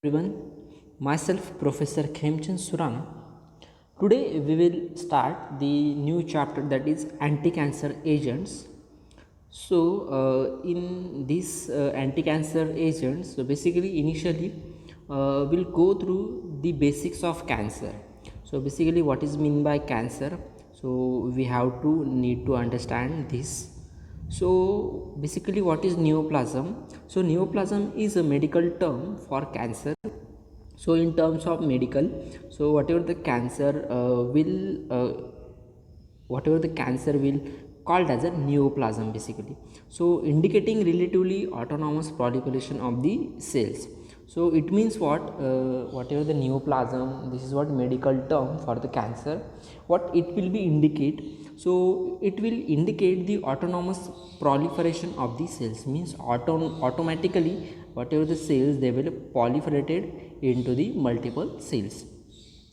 Everyone, myself Professor Khemchand Surana. Today we will start the new chapter, that is anti-cancer agents. In this anti-cancer agents, so basically initially we'll go through the basics of cancer. So basically what is mean by cancer? So we have to need to understand this. So basically what is neoplasm? So neoplasm is a medical term for cancer. So in terms of medical, so whatever the cancer will called as a neoplasm basically, so indicating relatively autonomous proliferation of the cells. So it means whatever the neoplasm, this is what medical term for the cancer, what it will be indicate. So it will indicate the autonomous proliferation of the cells, means automatically whatever the cells, they will proliferated into the multiple cells.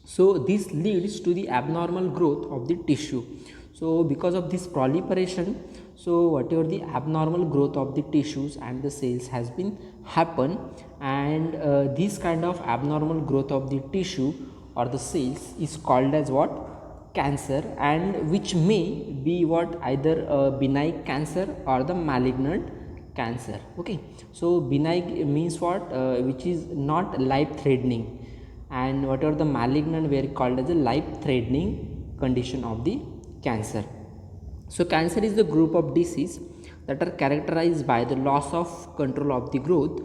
So this leads to the abnormal growth of the tissue. So because of this proliferation, so whatever the abnormal growth of the tissues and the cells has been happen, and this kind of abnormal growth of the tissue or the cells is called as what? Cancer, and which may be what? Either a benign cancer or the malignant cancer. Okay, so benign means what? Which is not life threatening, and whatever the malignant were called as a life threatening condition of the cancer. So cancer is the group of disease that are characterized by the loss of control of the growth,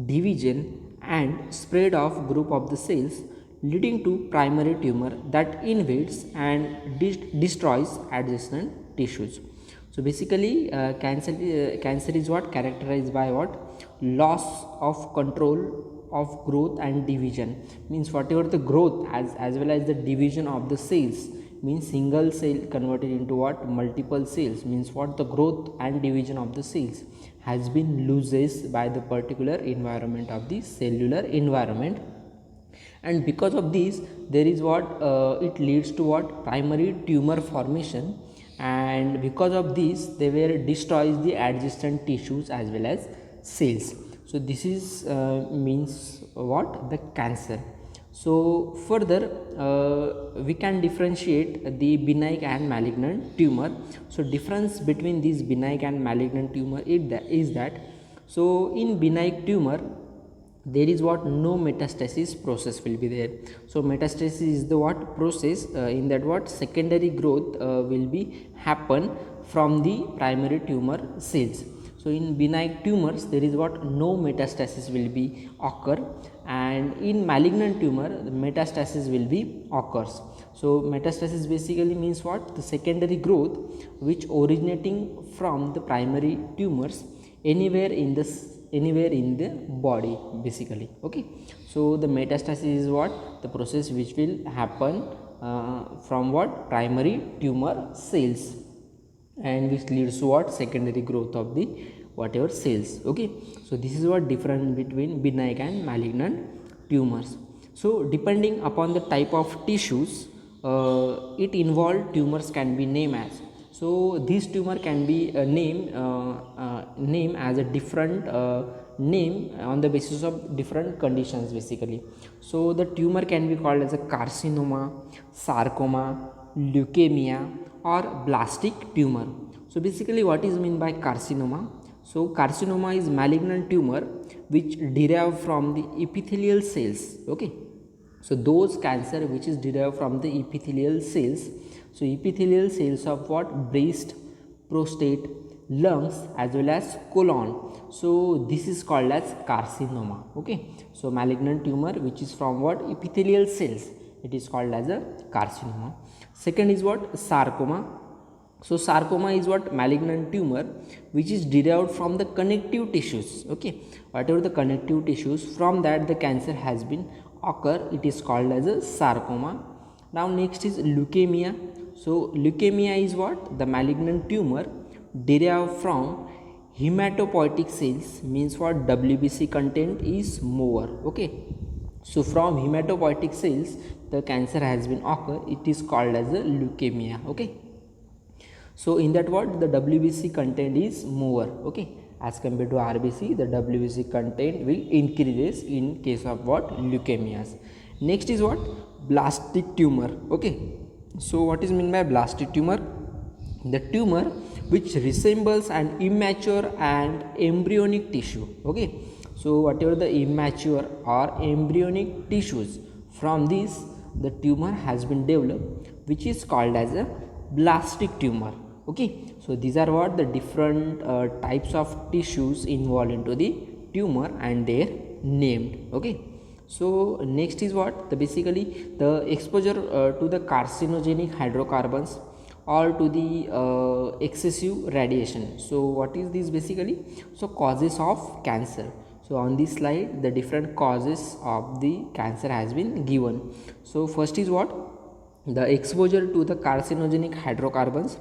division and spread of group of the cells, leading to primary tumor that invades and destroys adjacent tissues. So basically cancer is what? Characterized by what? Loss of control of growth and division, means whatever the growth as well as the division of the cells, means single cell converted into what? Multiple cells, means what? The growth and division of the cells has been loses by the particular environment of the cellular environment, and because of this there is what? It leads to what? Primary tumor formation, and because of this they were destroys the adjacent tissues as well as cells. So this is means what? The cancer. So further we can differentiate the benign and malignant tumor. So difference between these benign and malignant tumor is that so in benign tumor there is what? No metastasis process will be there. So metastasis is the what? Process in that what? Secondary growth will be happen from the primary tumor cells. So in benign tumors there is what? No metastasis will be occur, and in malignant tumor the metastasis will be occurs. So metastasis basically means what? The secondary growth which originating from the primary tumors anywhere in the body basically. Okay, so the metastasis is what? The process which will happen from what? Primary tumor cells, and which leads to what? Secondary growth of the whatever cells. Okay, so this is what difference between benign and malignant tumors. So depending upon the type of tissues it involved, tumors can be named as. So this tumor can be name as a different name on the basis of different conditions basically. So the tumor can be called as a carcinoma, sarcoma, leukemia or blastic tumor. So basically what is mean by carcinoma? So carcinoma is malignant tumor which derive from the epithelial cells. Okay, so those cancer which is derived from the epithelial cells. So epithelial cells of what? Breast, prostate, lungs as well as colon. So this is called as carcinoma. Okay, so malignant tumor which is from what? Epithelial cells, it is called as a carcinoma. Second is what? Sarcoma. So sarcoma is what? Malignant tumor which is derived from the connective tissues. Okay, whatever the connective tissues, from that the cancer has been occur, it is called as a sarcoma. Now next is leukemia. So leukemia is what? The malignant tumor derived from hematopoietic cells, means what? WBC content is more. Okay, so from hematopoietic cells the cancer has been occur, it is called as a leukemia. Okay, so in that what? The WBC content is more. Okay, as compared to RBC, the WBC content will increases in case of what, leukemias. Next is what, blastic tumor. Okay, so what is meant by blastic tumor? The tumor which resembles an immature and embryonic tissue. Okay, so whatever the immature or embryonic tissues, from this the tumor has been developed, which is called as a blastic tumor. Okay, so these are what the different types of tissues involved into the tumor and they are named. Okay, so next is what, the basically the exposure to the carcinogenic hydrocarbons or to the excessive radiation. So what is this basically? So causes of cancer. So on this slide the different causes of the cancer has been given. So first is what, the exposure to the carcinogenic hydrocarbons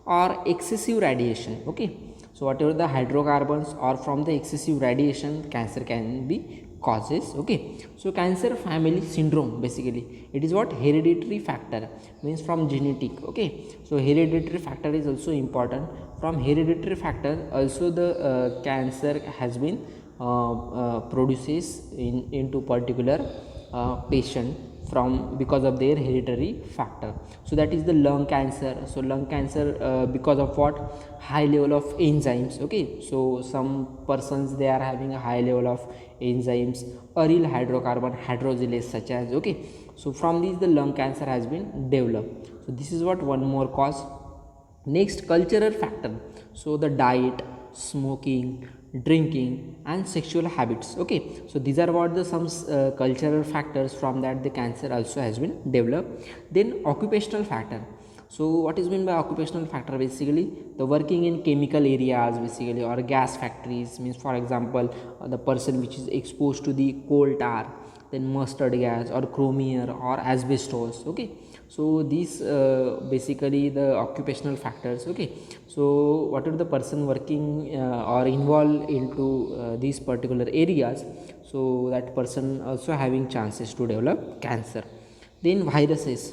or excessive radiation. Okay, so whatever the hydrocarbons or from the excessive radiation, cancer can be causes. Okay, so cancer family syndrome, basically it is what, hereditary factor, means from genetic. Okay, so hereditary factor is also important. From hereditary factor also the cancer has been produces into particular patient from because of their hereditary factor. So that is the lung cancer. So lung cancer because of what, high level of enzymes. Okay, so some persons they are having a high level of enzymes, aryl hydrocarbon hydroxylase such as. Okay, so from these the lung cancer has been developed. So this is what, one more cause. Next, cultural factor. So the diet, smoking, drinking and sexual habits. Okay, so these are what the some cultural factors, from that the cancer also has been developed. Then occupational factor. So what is meant by occupational factor? Basically the working in chemical areas, basically, or gas factories, means for example the person which is exposed to the coal tar, then mustard gas or chromium or asbestos. Okay, so these basically the occupational factors. Okay, so whatever the person working or involved into these particular areas, so that person also having chances to develop cancer. Then viruses,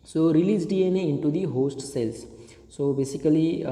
so release DNA into the host cells. So basically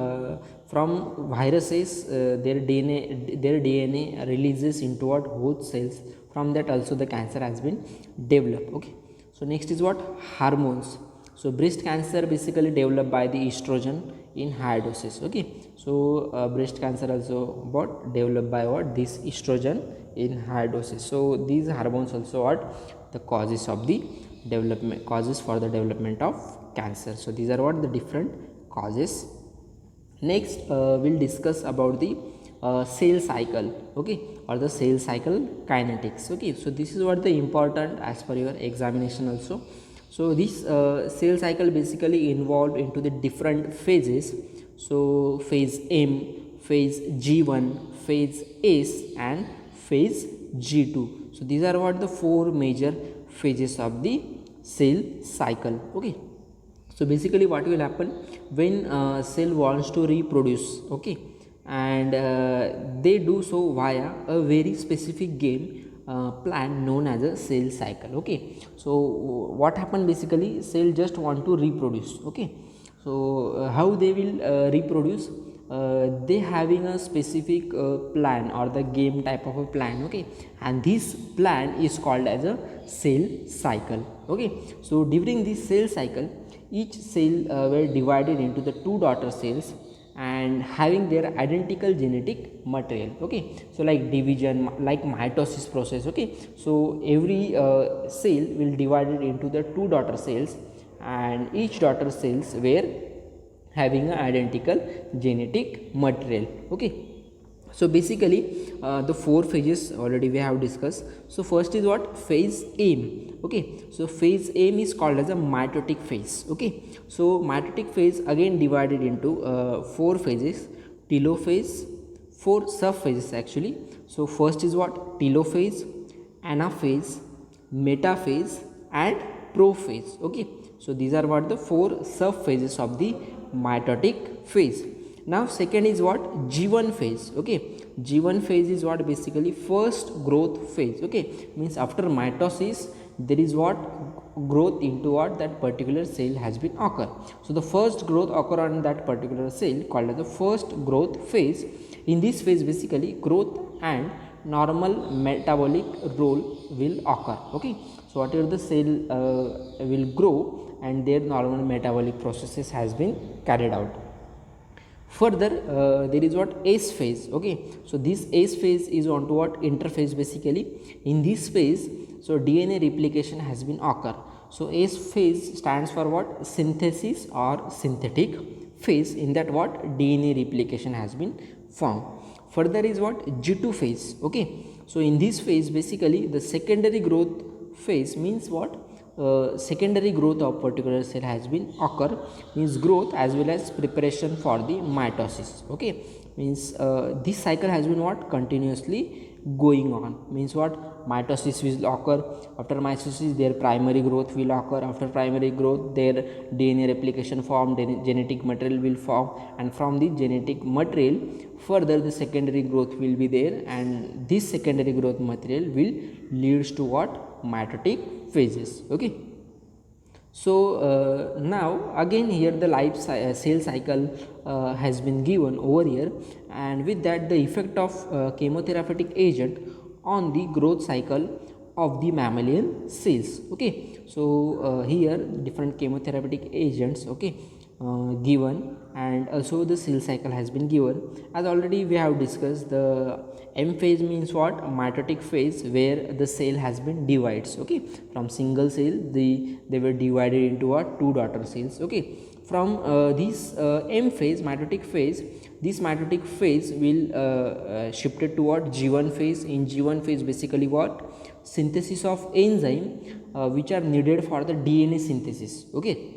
from viruses their DNA releases into what, host cells. From that also the cancer has been developed. Okay, so next is what, hormones. So breast cancer basically developed by the estrogen in high doses. Okay, so breast cancer also what, developed by what, this estrogen in high doses. So these hormones also what, the causes of the development, causes for the development of cancer. So these are what the different causes. Next we'll discuss about the cell cycle. Okay, or the cell cycle kinetics. Okay, so this is what the important as per your examination also. So this cell cycle basically involved into the different phases. So phase M, phase G1, phase S and phase G2. So these are what the four major phases of the cell cycle. Okay, so basically what will happen when cell wants to reproduce. Okay, and they do so via a very specific game plan known as a cell cycle. Okay, so what happened, basically cell just want to reproduce. Okay, so how they will reproduce, they having a specific plan or the game type of a plan. Okay, and this plan is called as a cell cycle. Okay, so during this cell cycle each cell were divided into the two daughter cells and having their identical genetic material. Okay, so like division, like mitosis process. Okay, so every cell will divided into the two daughter cells and each daughter cells were having an identical genetic material. Okay, so basically the four phases already we have discussed. So first is what, phase M. Okay, so phase M is called as a mitotic phase. Okay, so mitotic phase again divided into four phases, telophase, four subphases actually. So first is what, telophase, anaphase, metaphase and prophase. Okay, so these are what the four subphases of the mitotic phase. Now second is what, G1 phase. Okay, G1 phase is what, basically first growth phase. Okay, means after mitosis there is what, growth into what, that particular cell has been occur. So the first growth occur on that particular cell called as the first growth phase In this phase basically growth and normal metabolic role will occur. Okay, so whatever the cell will grow and their normal metabolic processes has been carried out. Further, there is what S phase. Okay, so this S phase is onto what interphase basically. In this phase, so DNA replication has been occur. So S phase stands for what? Synthesis or synthetic phase. In that what DNA replication has been formed. Further is what G2 phase. Okay, so in this phase basically the secondary growth phase means what? Secondary growth of particular cell has been occur, means growth as well as preparation for the mitosis. Okay, means this cycle has been what continuously going on, means what mitosis will occur. After mitosis their primary growth will occur. After primary growth their DNA replication form, genetic material will form, and from the genetic material further the secondary growth will be there, and this secondary growth material will leads to what mitotic phases. Okay, so now again here the cell cycle has been given over here, and with that the effect of chemotherapeutic agent on the growth cycle of the mammalian cells. Okay, so here different chemotherapeutic agents, okay, given, and also the cell cycle has been given. As already we have discussed, the M phase means what mitotic phase, where the cell has been divides. Okay, from single cell they were divided into what two daughter cells. Okay, from this M phase, mitotic phase, this mitotic phase will shifted toward G1 phase. In G1 phase basically what synthesis of enzyme which are needed for the DNA synthesis. Okay,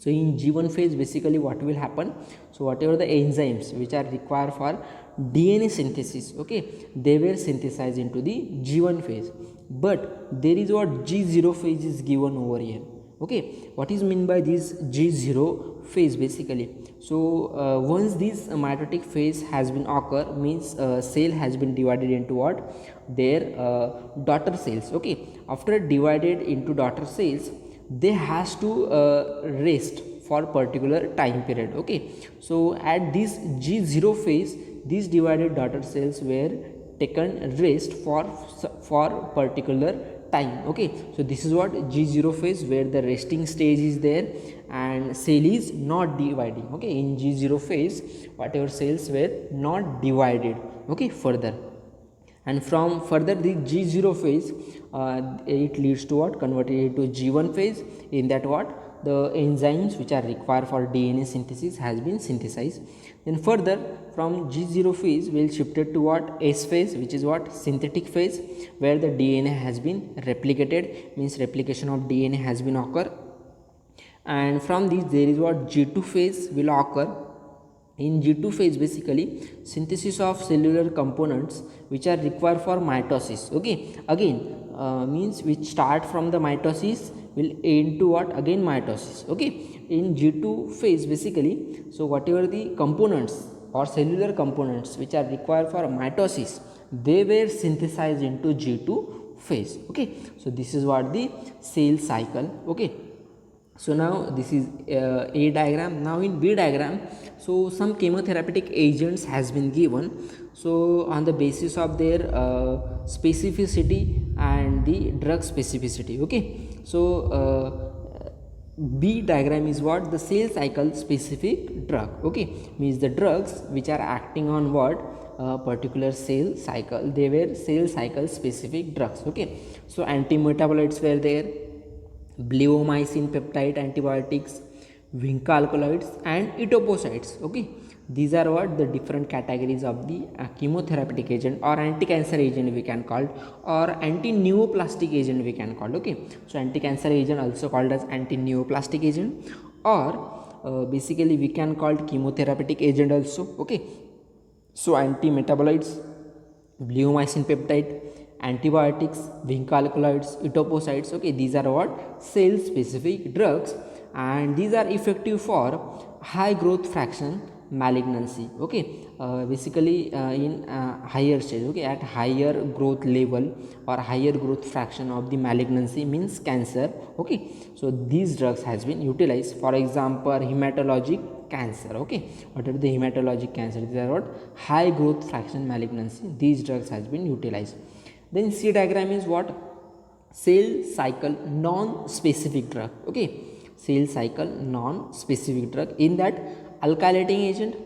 so in G1 phase basically what will happen, so whatever the enzymes which are required for DNA synthesis, okay, they were synthesized into the G1 phase. But there is what G0 phase is given over here. Okay, what is meant by this G0 phase basically? So once this mitotic phase has been occur, means cell has been divided into what their daughter cells. Okay, after divided into daughter cells they has to rest for particular time period. Okay, so at this G0 phase these divided daughter cells were taken rest for particular time. Okay, so this is what G0 phase, where the resting stage is there and cell is not dividing. Okay, in G0 phase whatever cells were not divided, okay, further, and from further the G0 phase it leads to what converted into G1 phase. In that what the enzymes which are required for DNA synthesis has been synthesized. Then further from G0 phase we will shifted to what S phase, which is what synthetic phase, where the DNA has been replicated, means replication of DNA has been occur. And from this there is what G2 phase will occur. In G2 phase basically synthesis of cellular components which are required for mitosis. Okay, again means which start from the mitosis will end to what again mitosis. Okay, in G2 phase basically, so whatever the components or cellular components which are required for mitosis, they were synthesized into G2 phase. Okay, so this is what the cell cycle. Okay, so now this is A diagram. Now in B diagram, so some chemotherapeutic agents has been given, so on the basis of their specificity and the drug specificity. Okay, so B diagram is what the cell cycle specific drug. Okay, means the drugs which are acting on what particular cell cycle, they were cell cycle specific drugs. Okay, so antimetabolites were there, bleomycin peptide antibiotics, Vinca alkaloids and etoposide. Okay, these are what the different categories of the chemotherapeutic agent or anti-cancer agent we can call, or anti-neoplastic agent we can call. Okay, so anti-cancer agent also called as anti-neoplastic agent, or basically we can call chemotherapeutic agent also. Okay, so anti-metabolites, bleomycin peptide, antibiotics, Vinca alkaloids, etoposide. Okay, these are what cell specific drugs, and these are effective for high growth fraction malignancy. Okay, basically in higher stage, okay, at higher growth level or higher growth fraction of the malignancy means cancer. Okay, so these drugs has been utilized. For example, hematologic cancer. Okay, what are the hematologic cancer? These are what? High growth fraction malignancy. These drugs has been utilized. Then C diagram is what? Cell cycle non-specific drug. Okay, cell cycle non-specific drug. In that, alkylating agent,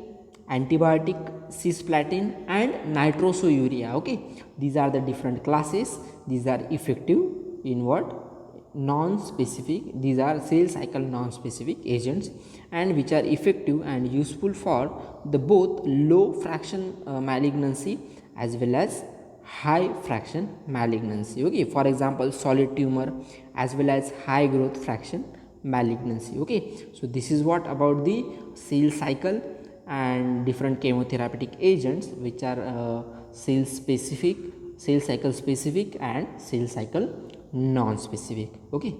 antibiotic, cisplatin and nitrosourea. Okay, these are the different classes. These are effective in what? Non-specific. These are cell cycle non-specific agents and which are effective and useful for the both low fraction malignancy as well as high fraction malignancy. Okay, for example, solid tumor as well as high growth fraction malignancy. Okay, so this is what about the cell cycle and different chemotherapeutic agents which are cell specific, cell cycle specific and cell cycle non-specific. Okay,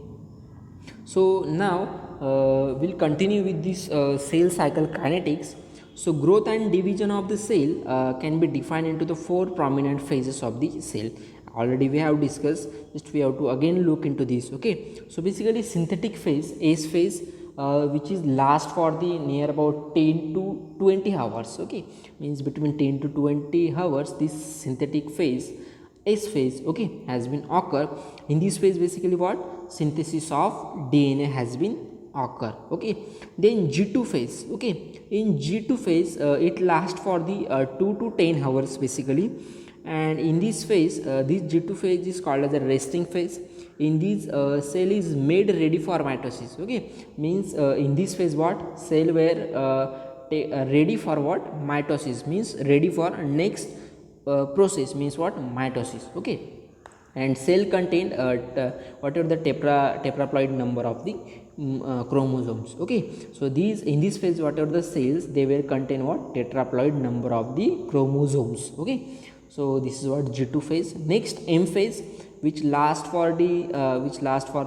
so now we'll continue with this cell cycle kinetics. So growth and division of the cell can be defined into the four prominent phases of the cell. Already we have discussed, just we have to again look into this. Okay, so basically synthetic phase, S phase, which is last for the near about 10 to 20 hours. Okay, means between 10 to 20 hours this synthetic phase, S phase, okay, has been occur. In this phase basically what? Synthesis of DNA has been occur. Okay, then G2 phase. Okay, in G2 phase it lasts for the 2 to 10 hours basically, and in this phase this G2 phase is called as a resting phase. In this cell is made ready for mitosis. Okay, means in this phase what? Cell were ready for what? Mitosis, means ready for next process, means what? Mitosis. Okay, and cell contained whatever the tetraploid number of the chromosomes. Okay, so these in this phase whatever the cells they will contain what? Tetraploid number of the chromosomes. Okay, so this is what G2 phase. Next M phase, which last for the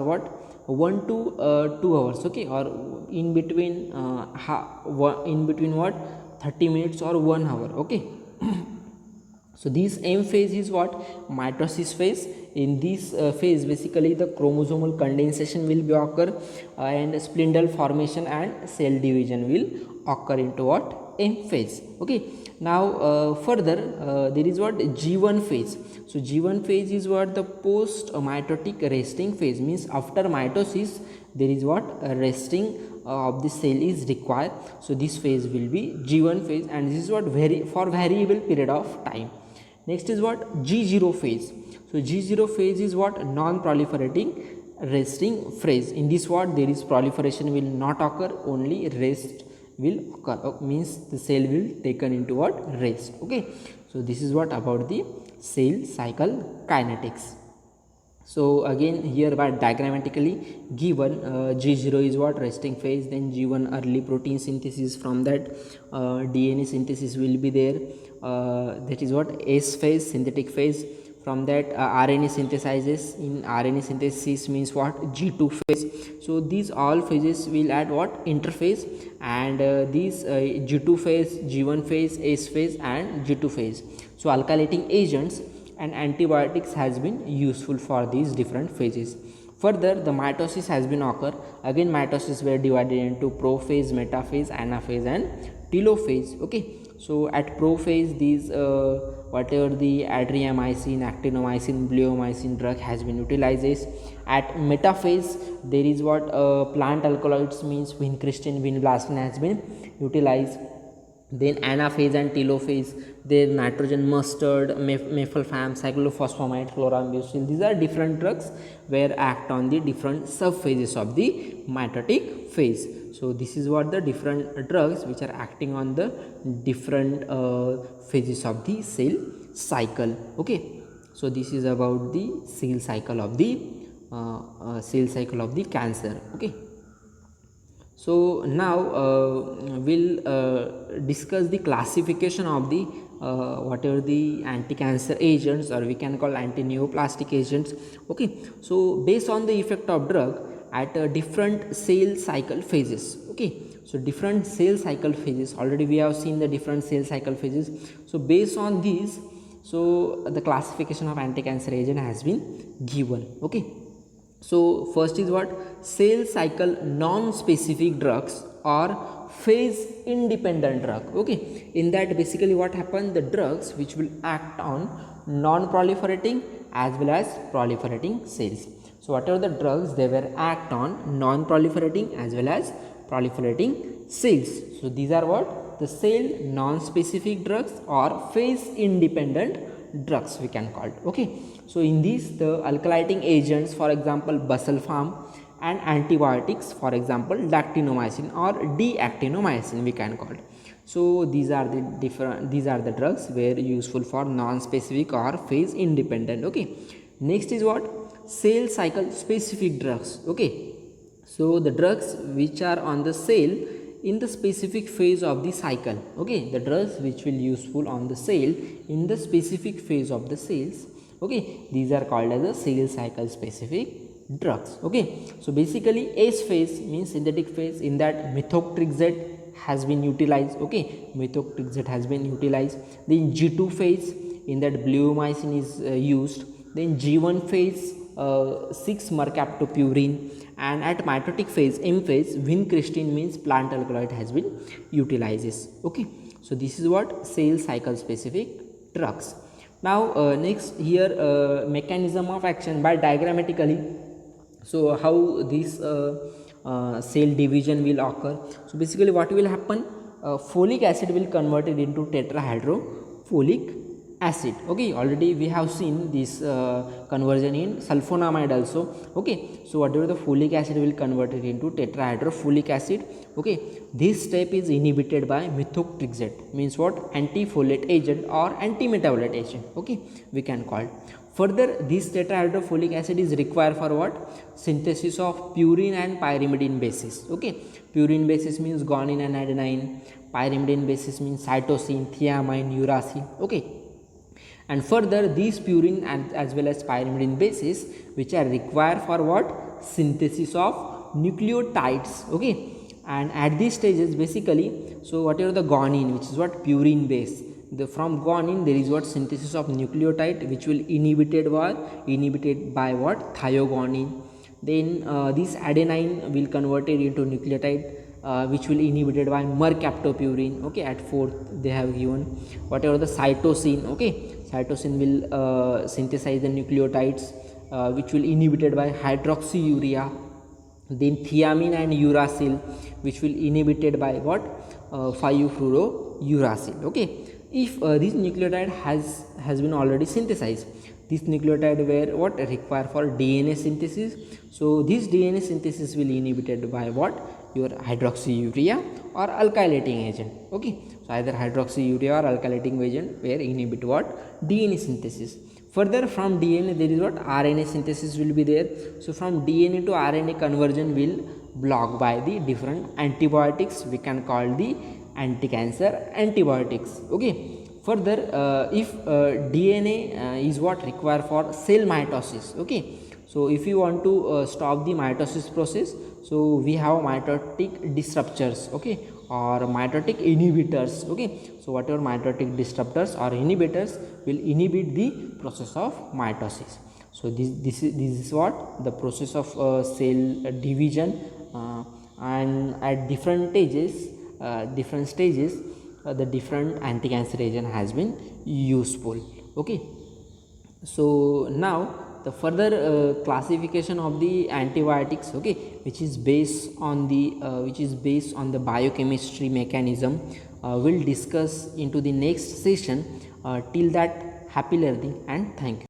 what? 1 to 2 hours. Okay, or in between in between what? 30 minutes or 1 hour. Okay. So this M phase is what? Mitosis phase. In this phase basically the chromosomal condensation will be occur and spindle formation and cell division will occur into what? M phase. Okay, now further there is what? G1 phase. So G1 phase is what? The post mitotic resting phase, means after mitosis there is what? Resting of the cell is required. So this phase will be G1 phase, and this is what? For variable period of time. Next is what? G0 phase. So G0 phase is what? Non-proliferating resting phase. In this what? There is proliferation will not occur, only rest will occur. Means the cell will taken into what? Rest. Okay, so this is what about the cell cycle kinetics. So again here by diagrammatically given, G0 is what? Resting phase, then G1 early protein synthesis, from that DNA synthesis will be there, that is what? S phase, synthetic phase. From that RNA synthesizes. In RNA synthesis means what? G2 phase. So these all phases will add what? Interphase, and these G2 phase, G1 phase, S phase and G2 phase. So alkylating agents and antibiotics has been useful for these different phases. Further, the mitosis has been occur. Again mitosis were divided into prophase, metaphase, anaphase and telophase. Okay, so at prophase these whatever the adriamycin, actinomycin, bleomycin drug has been utilized. At metaphase there is what? Plant alkaloids, means vincristine, vinblastine has been utilized. Then anaphase and telophase, there nitrogen mustard, mefalfam, cyclophosphamide, chlorambucil. These are different drugs where act on the different subphases of the mitotic phase. So this is what the different drugs which are acting on the different phases of the cell cycle. Okay, so this is about the cell cycle of the cancer. Okay, so now we'll discuss the classification of the whatever the anti-cancer agents, or we can call anti-neoplastic agents. Okay, so based on the effect of drug, at different cell cycle phases. Okay, so different cell cycle phases, already we have seen the different cell cycle phases. So based on these, so the classification of anti-cancer agent has been given. Okay, so first is what? Cell cycle non-specific drugs or phase independent drug. Okay, in that basically what happens, the drugs which will act on non-proliferating as well as proliferating cells. So whatever the drugs, they will act on non-proliferating as well as proliferating cells. So these are what? The cell non-specific drugs or phase independent drugs we can call it. Okay, so in these, the alkylating agents, for example busulfan, and antibiotics, for example dactinomycin or deactinomycin we can call it. So these are the drugs where useful for non-specific or phase independent. Okay, next is what? Cell cycle specific drugs. Okay, so the drugs which are on the cell in the specific phase of the cycle. Okay, the drugs which will useful on the cell in the specific phase of the cells. Okay, these are called as the cell cycle specific drugs. Okay, so basically S phase means synthetic phase, in that methotrexate has been utilized. Okay, methotrexate has been utilized. Then G2 phase, in that bleomycin is used. Then G1 phase 6 mercaptopurine, and at mitotic phase M phase vincristine means plant alkaloid has been utilized. Okay, so this is what? Cell cycle specific drugs. Now next here mechanism of action by diagrammatically. So how this cell division will occur? So basically what will happen, folic acid will convert it into tetrahydrofolic acid. Okay, already we have seen this conversion in sulfonamide also. Okay, so whatever the folic acid will convert it into tetrahydrofolic acid. Okay, this step is inhibited by methotrexate, means what? Anti-folate agent or anti-metabolite agent. Okay, we can call it. Further, this tetrahydrofolic acid is required for what? Synthesis of purine and pyrimidine bases. Okay, purine bases means guanine and adenine, pyrimidine bases means cytosine, thiamine, uracil. Okay, and further these purine and as well as pyrimidine bases which are required for what? Synthesis of nucleotides. Okay, and at these stages basically, so whatever the guanine, which is what? Purine base, from guanine there is what? Synthesis of nucleotide which will inhibited by what? Thioguanine. Then this adenine will converted into nucleotide which will inhibited by mercaptopurine. Okay, at fourth they have given whatever the cytosine. Okay, cytosine will synthesize the nucleotides which will inhibited by hydroxyurea. Then thiamine and uracil which will inhibited by what? 5-fluorouracil. Okay, if this nucleotide has been already synthesized, this nucleotide were what? Required for DNA synthesis. So this DNA synthesis will inhibited by what? Your hydroxyurea or alkylating agent. Okay, so either hydroxyurea or alkylating agent were inhibit what? DNA synthesis. Further, from DNA there is what? RNA synthesis will be there. So from DNA to RNA conversion will blocked by the different antibiotics, we can call the anti-cancer antibiotics. Okay, further if DNA is what? Required for cell mitosis. Okay, so if you want to stop the mitosis process, so we have mitotic disruptors. Okay, or mitotic inhibitors. Okay, so whatever mitotic disruptors or inhibitors will inhibit the process of mitosis. So this is what? The process of cell division, and at different stages the different anti-cancer agent has been useful. Okay, so now the further classification of the antibiotics, okay, which is based on the biochemistry mechanism, we'll discuss into the next session. Till that, happy learning and thank you.